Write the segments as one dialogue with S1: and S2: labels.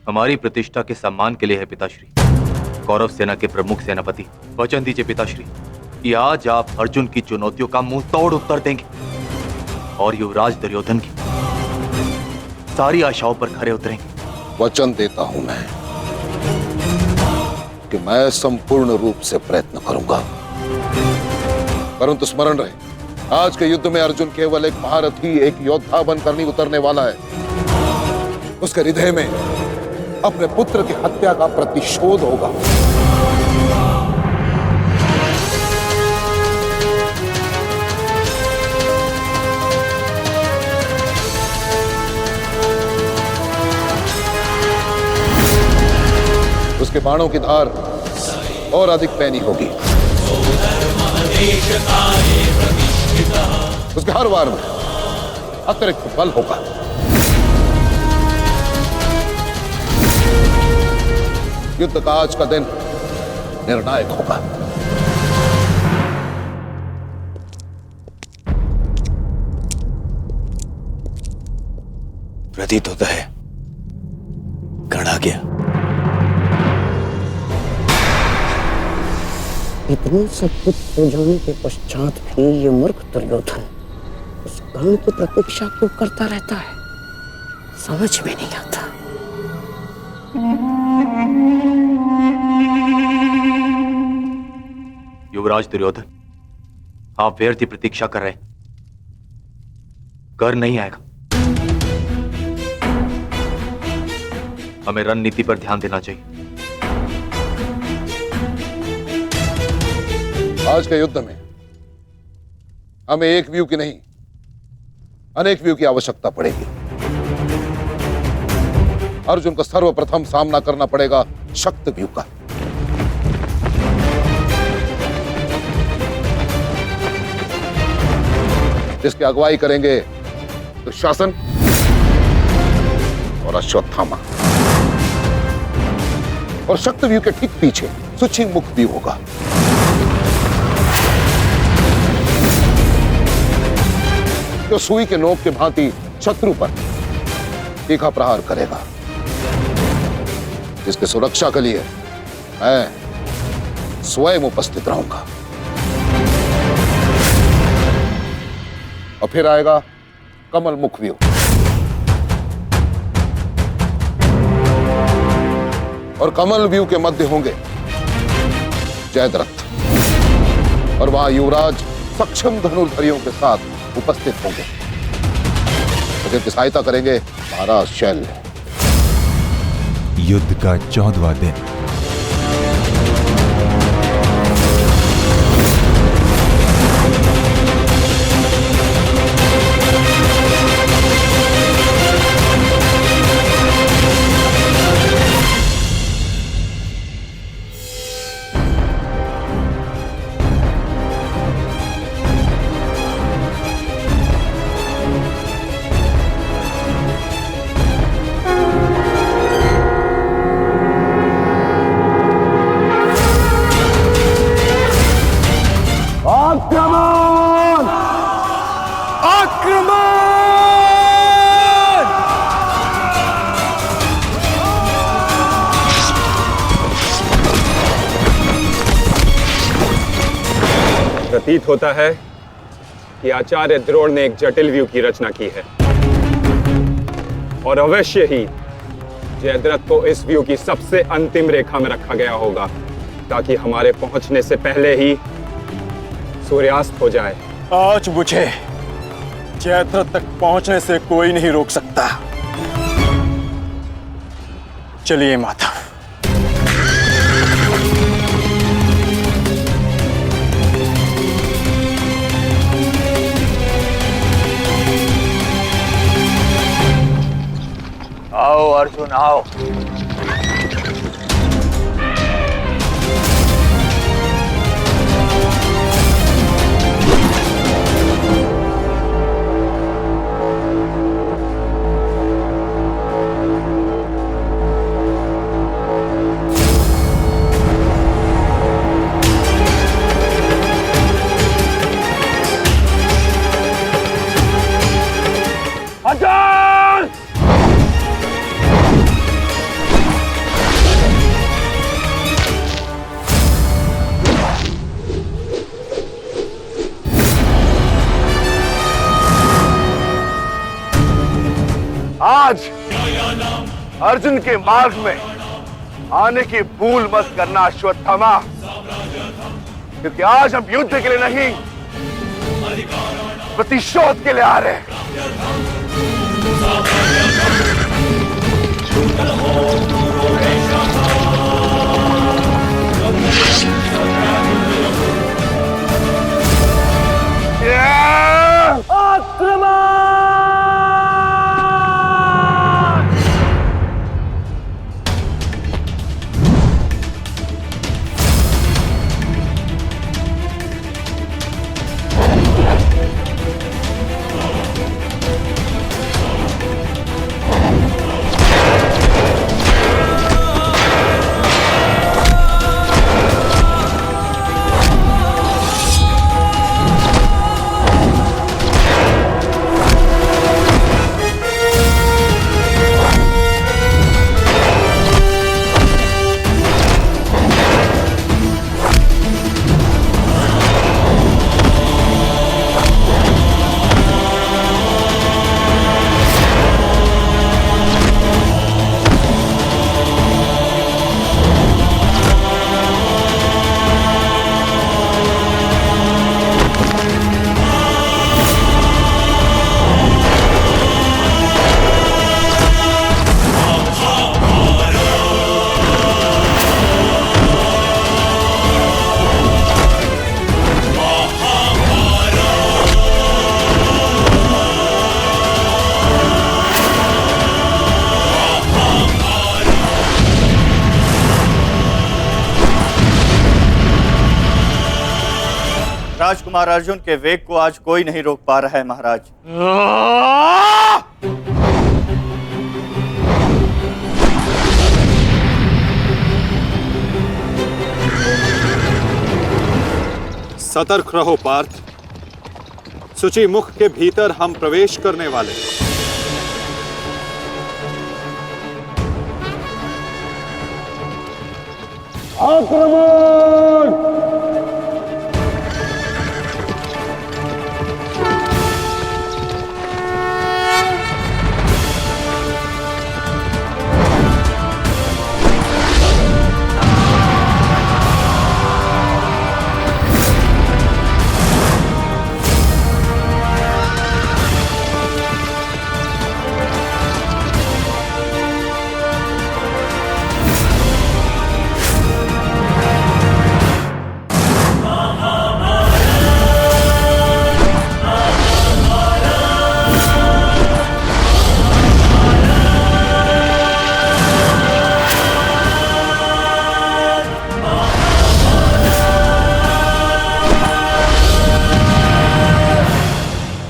S1: हमारी प्रतिष्ठा के सम्मान के लिए है पिताश्री। कौरव सेना के प्रमुख सेनापति, वचन दीजिए पिताश्री कि आज आप अर्जुन की चुनौतियों का मुंह तोड़ उत्तर देंगे और युवराज दुर्योधन की सारी आशाओं पर खरे उतरेंगे।
S2: वचन देता हूं मैं कि मैं संपूर्ण रूप से प्रयत्न करूंगा। परंतु स्मरण रहे, आज के युद्ध में अर्जुन केवल एक महारथी, एक योद्धा बनकर नहीं उतरने वाला है। उसके हृदय में अपने पुत्र की हत्या का प्रतिशोध होगा। उसके बाणों की धार और अधिक पैनी होगी। उसके हर वार में अतिरिक्त बल होगा। युद्ध का आज का दिन निर्णायक होगा।
S3: प्रतीत होता है गण आ गया।
S4: इतने सब कुछ हो जाने के पश्चात भी ये मूर्ख दुर्योधन उस गण की प्रतीक्षा क्यों करता रहता है, समझ में नहीं आता।
S1: युवराज दुर्योधन, आप व्यर्थ ही प्रतीक्षा कर रहे हैं। कर नहीं आएगा। हमें रणनीति पर ध्यान देना चाहिए।
S2: आज के युद्ध में हमें एक व्यू की नहीं, अनेक व्यू की आवश्यकता पड़ेगी। अर्जुन को सर्वप्रथम सामना करना पड़ेगा शक्त व्यू का। जिसकी अगुवाई करेंगे दुशासन और अश्वत्थामा। और शक्त व्यू के ठीक पीछे सुचिमुख व्यू होगा। जो सुई के नोक के भांति शत्रु पर तीखा प्रहार करेगा। जिसकी सुरक्षा के लिए मैं स्वयं उपस्थित रहूंगा। और फिर आएगा कमल मुख व्यू। और कमल व्यू के मध्य होंगे जयद्रथ। और वहां युवराज सक्षम धनुर्धरियों के साथ उपस्थित होंगे। तो जिनकी सहायता करेंगे महाराज शैल्य।
S5: युद्ध का 14वां दिन।
S6: प्रतीत होता है कि आचार्य द्रोण ने एक जटिल व्यू की रचना की है और अवश्य ही जयद्रथ को इस व्यू की सबसे अंतिम रेखा में रखा गया होगा ताकि हमारे पहुंचने से पहले ही सूर्यास्त हो जाए।
S3: आज मुझे जयद्रथ तक पहुंचने से कोई नहीं रोक सकता। चलिए माता।
S1: आओ अर्जुन आओ।
S5: आज अर्जुन के मार्ग में आने की भूल मत करना अश्वत्थामा, क्योंकि आज हम युद्ध के लिए नहीं, प्रतिशोध के लिए आ रहे हैं।
S7: राजकुमार अर्जुन के वेग को आज कोई नहीं रोक पा रहा है महाराज।
S6: सतर्क रहो पार्थ, सूची मुख के भीतर हम प्रवेश करने वाले।
S5: आक्रमण!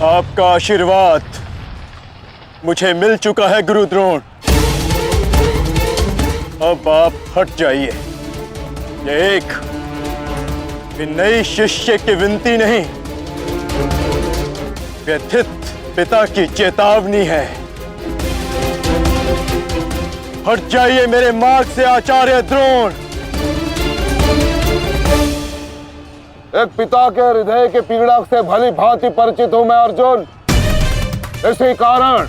S3: आपका आशीर्वाद मुझे मिल चुका है गुरु द्रोण। अब आप हट जाइए। ये एक नई शिष्य की विनती नहीं, व्यथित पिता की चेतावनी है। हट जाइए मेरे मार्ग से आचार्य द्रोण।
S5: एक पिता के हृदय के पीड़ा से भली भांति परिचित हूं मैं अर्जुन। इसी कारण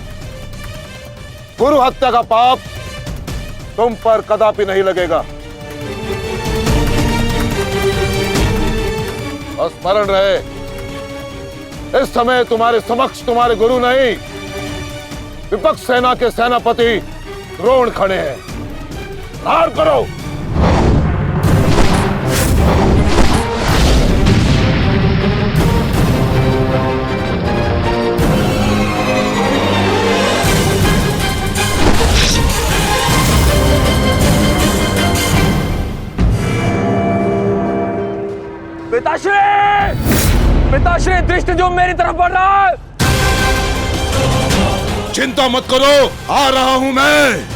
S5: गुरु हत्या का पाप तुम पर कदापि नहीं लगेगा। और स्मरण रहे, इस समय तुम्हारे समक्ष तुम्हारे गुरु नहीं, विपक्ष सेना के सेनापति द्रोण खड़े हैं। प्रहार करो।
S3: पिताश्री दृष्टि जो मेरी तरफ बढ़ रहा है।
S2: चिंता मत करो, आ रहा हूं मैं।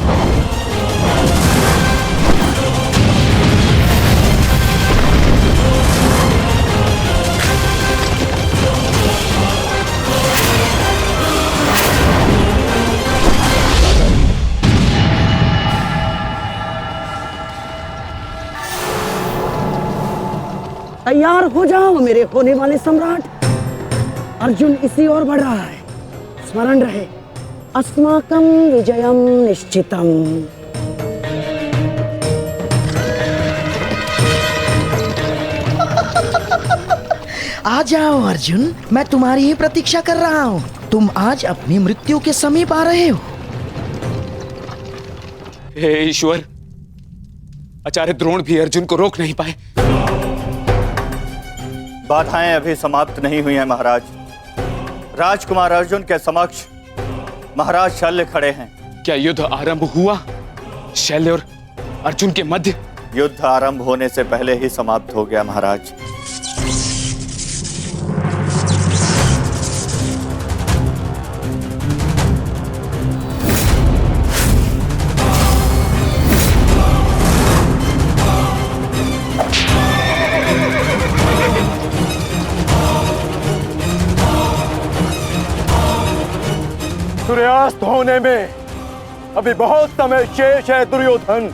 S4: तैयार हो जाओ मेरे होने वाले सम्राट। अर्जुन इसी ओर बढ़ रहा है। स्मरण रहे, अस्माकं विजयं निश्चितम्।
S8: आ जाओ अर्जुन, मैं तुम्हारी ही प्रतीक्षा कर रहा हूँ। तुम आज अपनी मृत्यु के समीप आ रहे हो।
S9: हे ईश्वर, आचार्य द्रोण भी अर्जुन को रोक नहीं पाए।
S7: बाधाएं अभी समाप्त नहीं हुई हैं महाराज। राजकुमार अर्जुन के समक्ष महाराज शल्य खड़े हैं।
S9: क्या युद्ध आरंभ हुआ? शल्य और अर्जुन के मध्य?
S7: युद्ध आरंभ होने से पहले ही समाप्त हो गया महाराज।
S3: सूर्यास्त होने में अभी बहुत समय शेष है दुर्योधन,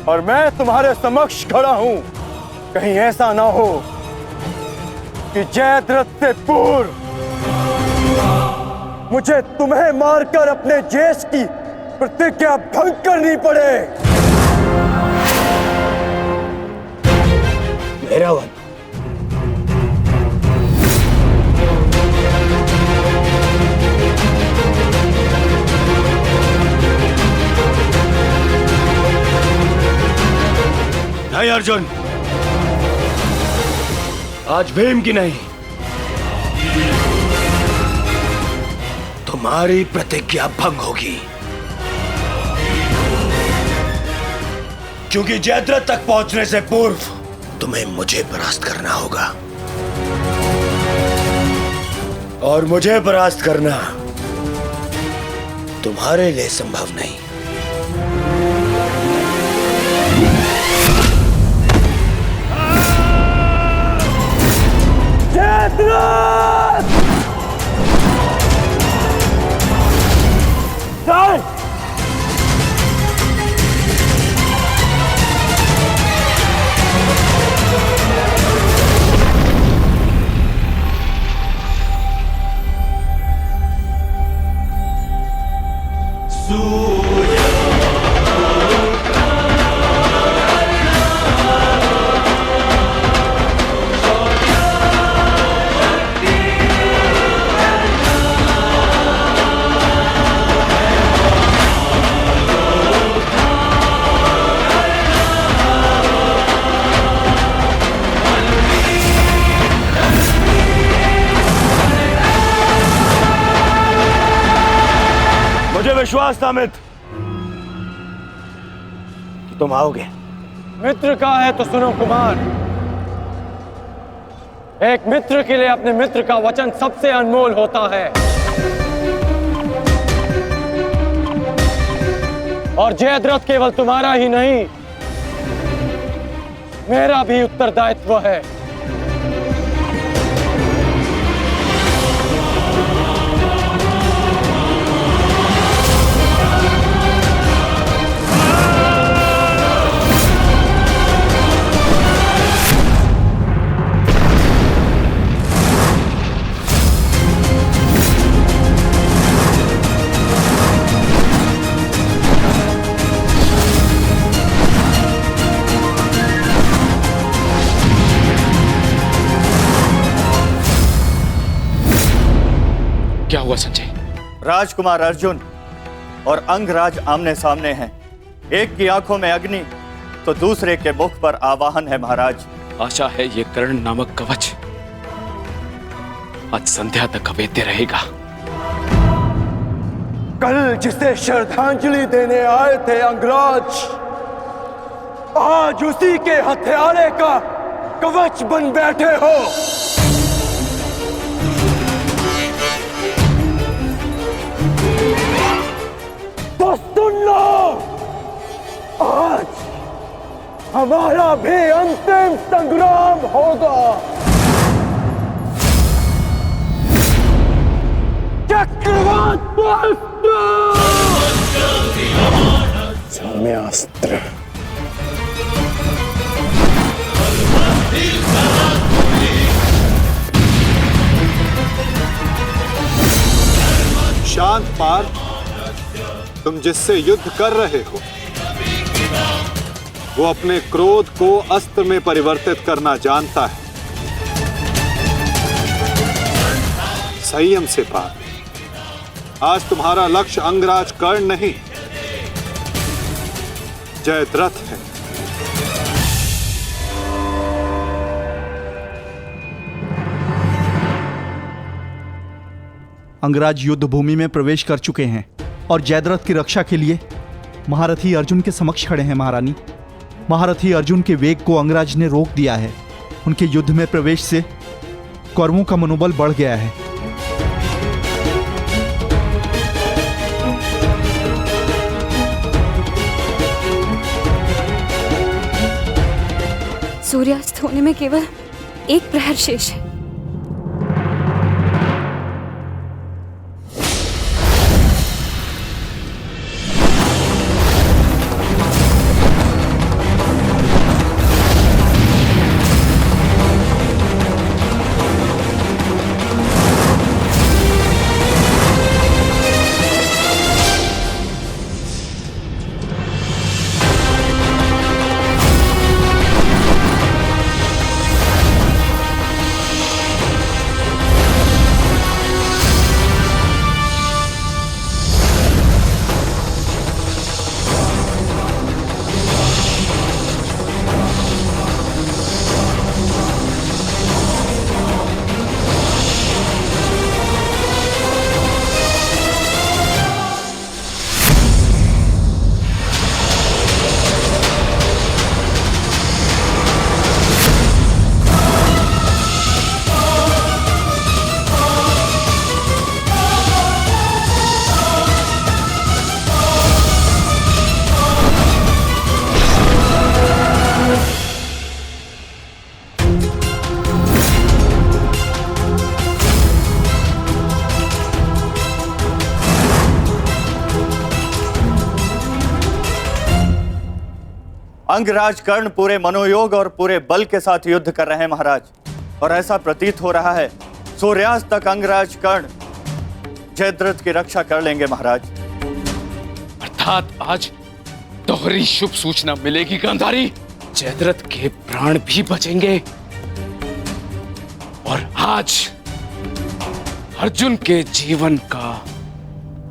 S3: और मैं तुम्हारे समक्ष खड़ा हूं। कहीं ऐसा ना हो कि जयद्रथ से पूर्व मुझे तुम्हें मारकर अपने जेश की प्रतिज्ञा भंग करनी पड़े।
S5: मेरा वन
S3: नहीं अर्जुन, आज भीम की नहीं, तुम्हारी प्रतिज्ञा भंग होगी, क्योंकि जयद्रथ तक पहुंचने से पूर्व तुम्हें मुझे परास्त करना होगा, और मुझे परास्त करना तुम्हारे लिए संभव नहीं। मुझे विश्वास था मित्र कि तुम आओगे।
S10: मित्र का है तो सुनो कुमार, एक मित्र के लिए अपने मित्र का वचन सबसे अनमोल होता है, और जयद्रथ केवल तुम्हारा ही नहीं, मेरा भी उत्तरदायित्व है।
S9: क्या हुआ संजय?
S7: राजकुमार अर्जुन और अंगराज आमने सामने हैं। एक की आंखों में अग्नि तो दूसरे के मुख पर आवाहन है महाराज।
S9: आशा है ये कर्ण नामक कवच आज संध्या तक अवेद्य रहेगा।
S3: कल जिसे श्रद्धांजलि देने आए थे अंगराज, आज उसी के हथियारे का कवच बन बैठे हो। तो सुन लो, आज हमारा भी अंतिम संग्राम होगा। चक्रवात
S5: सौम्यास्त्र।
S11: शांत पार्थ, तुम जिससे युद्ध कर रहे हो वो अपने क्रोध को अस्त्र में परिवर्तित करना जानता है। संयम से पार्थ, आज तुम्हारा लक्ष्य अंगराज कर्ण नहीं, जयद्रथ है।
S12: अंगराज युद्ध भूमि में प्रवेश कर चुके हैं और जयद्रथ की रक्षा के लिए महारथी अर्जुन के समक्ष खड़े हैं। महारानी, महारथी अर्जुन के वेग को अंगराज ने रोक दिया है। उनके युद्ध में प्रवेश से कौरवों का मनोबल बढ़ गया है।
S13: सूर्यास्त होने में केवल एक प्रहर शेष है।
S7: अंगराज कर्ण पूरे मनोयोग और पूरे बल के साथ युद्ध कर रहे हैं महाराज, और ऐसा प्रतीत हो रहा है सूर्यास्त तक अंगराज कर्ण जयद्रथ की रक्षा कर लेंगे महाराज।
S9: अर्थात आज दोहरी शुभ सूचना मिलेगी गांधारी, जयद्रथ के प्राण भी बचेंगे और आज अर्जुन के जीवन का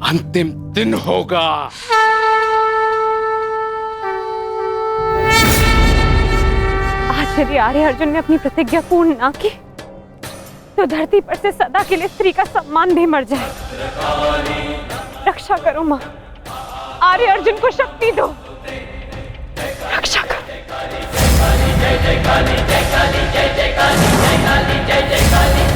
S9: अंतिम दिन होगा।
S13: आज यदि आर्य अर्जुन ने अपनी प्रतिज्ञा पूर्ण ना की तो धरती पर से सदा के लिए स्त्री का सम्मान भी मर जाए। रक्षा करो मां, आर्य अर्जुन को शक्ति दो, रक्षा करो। जय जय काली, जय काली, जय जय काली, जय काली, जय जय काली।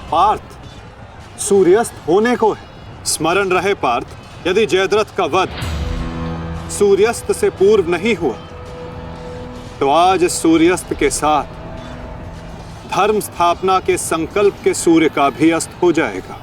S11: पार्थ, सूर्यास्त होने को है। स्मरण रहे पार्थ, यदि जयद्रथ का वध सूर्यास्त से पूर्व नहीं हुआ तो आज सूर्यास्त के साथ धर्म स्थापना के संकल्प के सूर्य का भी अस्त हो जाएगा।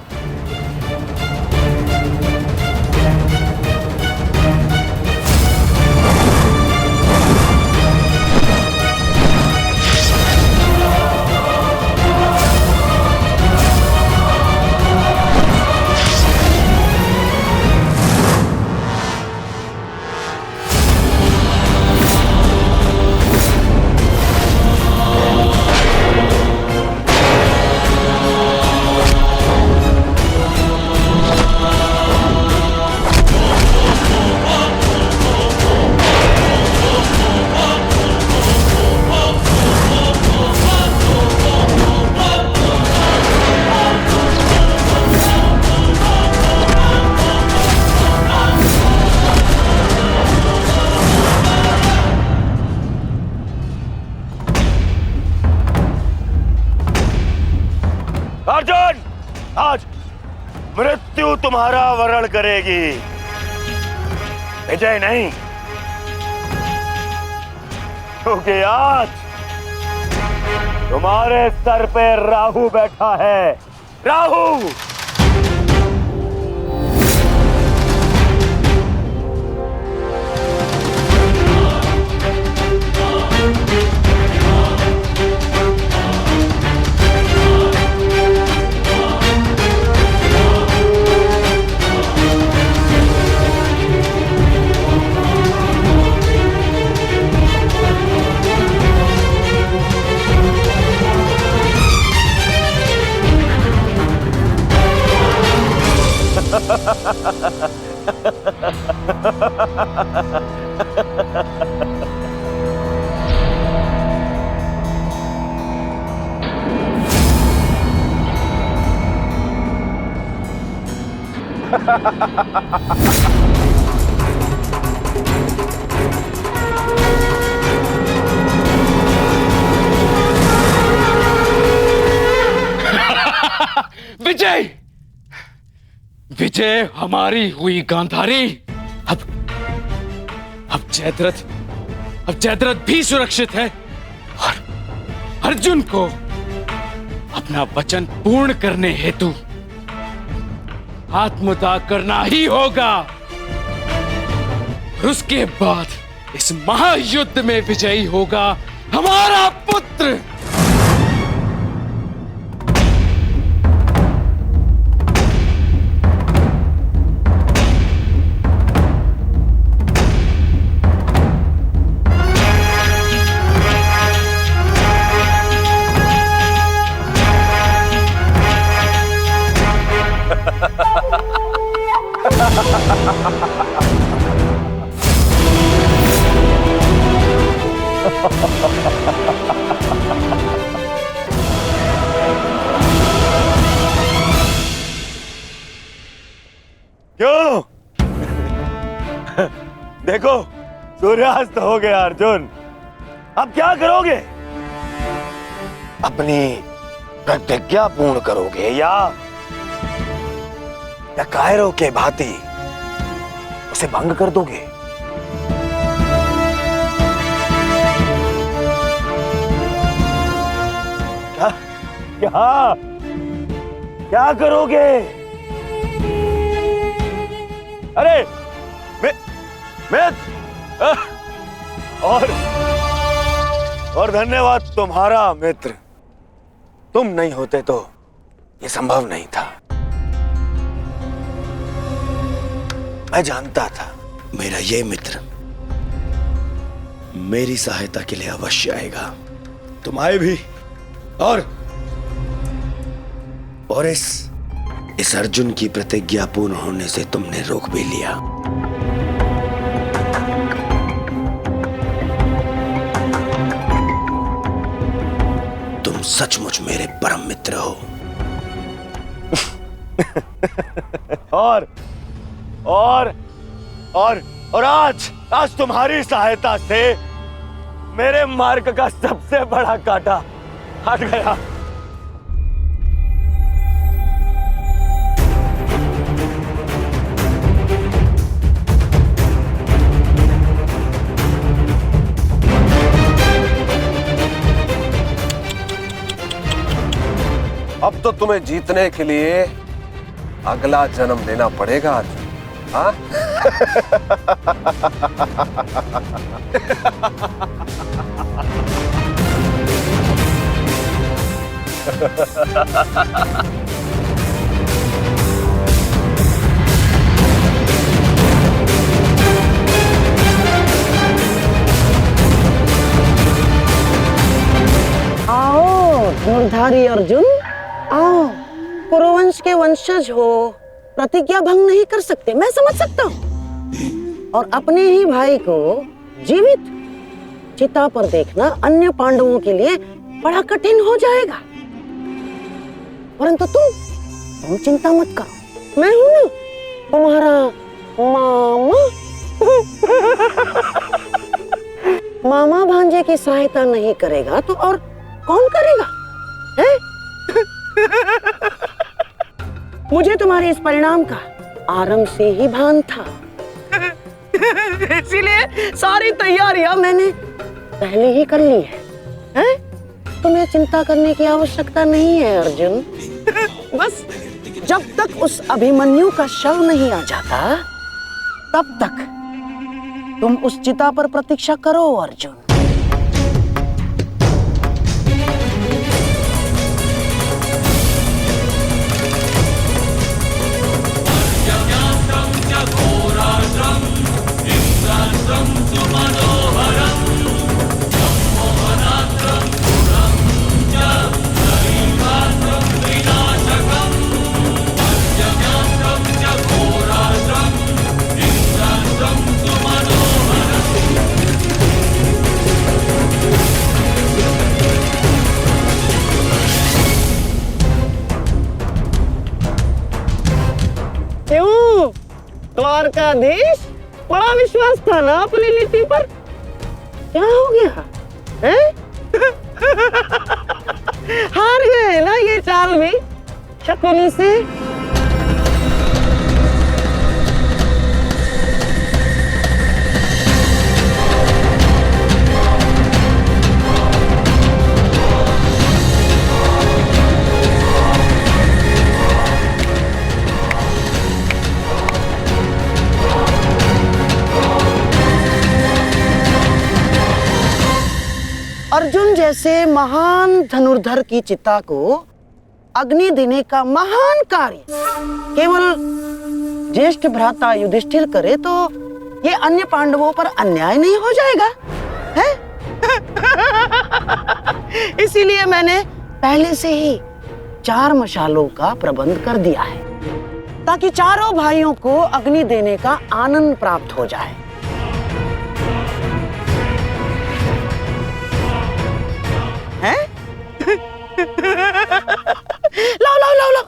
S14: अर्जुन, आज मृत्यु तुम्हारा वरण करेगी, विजय नहीं। क्योंकि आज तुम्हारे सर पे राहु बैठा है। राहु!
S9: विजय! विजय हमारी हुई गांधारी। अब जयद्रथ भी सुरक्षित है और अर्जुन को अपना वचन पूर्ण करने हेतु आत्मदाह करना ही होगा। और उसके बाद इस महायुद्ध में विजयी होगा हमारा पुत्र।
S14: क्यों? देखो, सूर्यास्त हो गया अर्जुन। अब क्या करोगे? अपनी प्रतिज्ञा पूर्ण करोगे या कायरों के भांति उसे भंग कर दोगे? क्या करोगे? अरे और धन्यवाद तुम्हारा मित्र। तुम नहीं होते तो ये संभव नहीं था। मैं जानता था मेरा ये मित्र मेरी सहायता के लिए अवश्य आएगा। तुम आए भी और इस अर्जुन की प्रतिज्ञा पूर्ण होने से तुमने रोक भी लिया। तुम सचमुच मेरे परम मित्र हो। और आज तुम्हारी सहायता से मेरे मार्ग का सबसे बड़ा कांटा हट गया।
S5: अब तो तुम्हें जीतने के लिए अगला जन्म लेना पड़ेगा अर्जुन। हाँ?
S4: आओ धनुर्धारी अर्जुन, आओ। कुरुवंश के वंशज हो, प्रतिज्ञा भंग नहीं कर सकते, मैं समझ सकता हूँ। और अपने ही भाई को जीवित चिता पर देखना अन्य पांडवों के लिए बड़ा कठिन हो जाएगा। परंतु तुम चिंता मत करो, मैं हूं ना तुम्हारा मामा। मामा भांजे की सहायता नहीं करेगा तो और कौन करेगा? है? मुझे तुम्हारे इस परिणाम का आरंभ से ही भान था। इसीलिए सारी तैयारियां मैंने पहले ही कर ली है, हैं? तुम्हें चिंता करने की आवश्यकता नहीं है अर्जुन। बस जब तक उस अभिमन्यु का शव नहीं आ जाता तब तक तुम उस चिता पर प्रतीक्षा करो अर्जुन। क्यों द्वारकाधीश, बड़ा विश्वास था ना अपनी नीति पर? क्या हो गया हैं? हार गए ना ये चाल भी शकुनी से। अर्जुन जैसे महान धनुर्धर की चिता को अग्नि देने का महान कार्य केवल ज्येष्ठ भ्राता युधिष्ठिर करे तो ये अन्य पांडवों पर अन्याय नहीं हो जाएगा, है? इसीलिए मैंने पहले से ही 4 मशालों का प्रबंध कर दिया है ताकि चारों भाइयों को अग्नि देने का आनंद प्राप्त हो जाए। हैं? लाओ लाओ लाओ लाओ।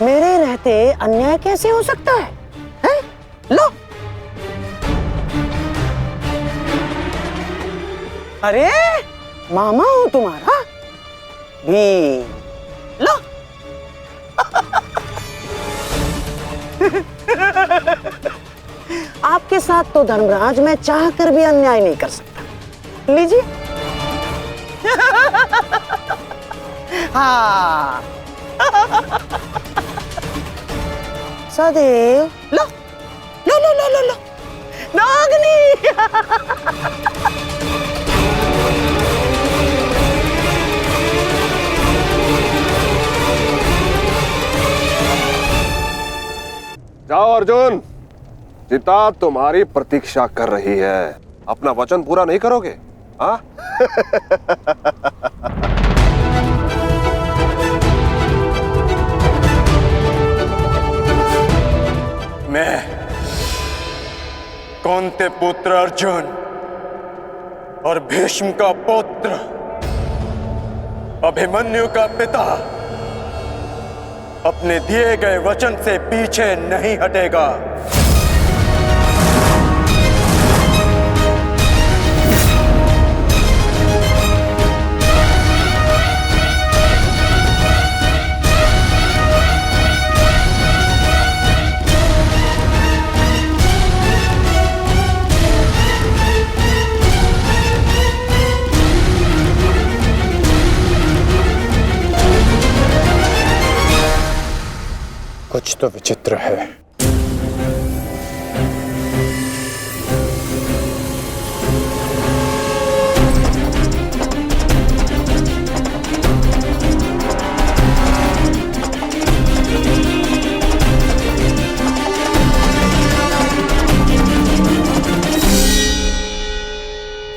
S4: मेरे रहते अन्याय कैसे हो सकता है? हैं? लो। अरे मामा हूं तुम्हारा भी, लो। आपके साथ तो धर्मराज मैं चाह कर भी अन्याय नहीं कर सकता। लीजिए। हाँ। सदैव लो लो लो लो लो लो नागनी।
S5: जाओ अर्जुन, चिता तुम्हारी प्रतीक्षा कर रही है। अपना वचन पूरा नहीं करोगे? हाँ?
S3: मैं कौंते पुत्र अर्जुन और भीष्म का पुत्र अभिमन्यु का पिता अपने दिए गए वचन से पीछे नहीं हटेगा। कुछ तो विचित्र है।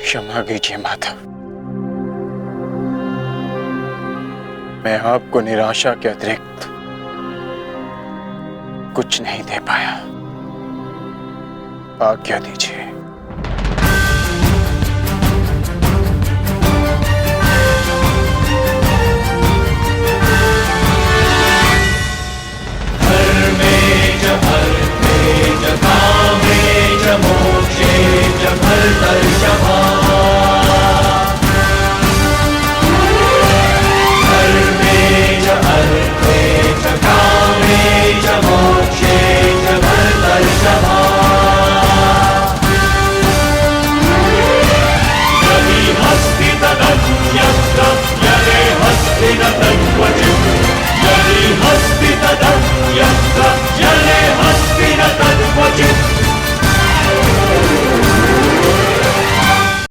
S9: क्षमा कीजिए माता, मैं आपको निराशा के अतिरिक्त कुछ नहीं दे पाया। आज्ञा दीजिए।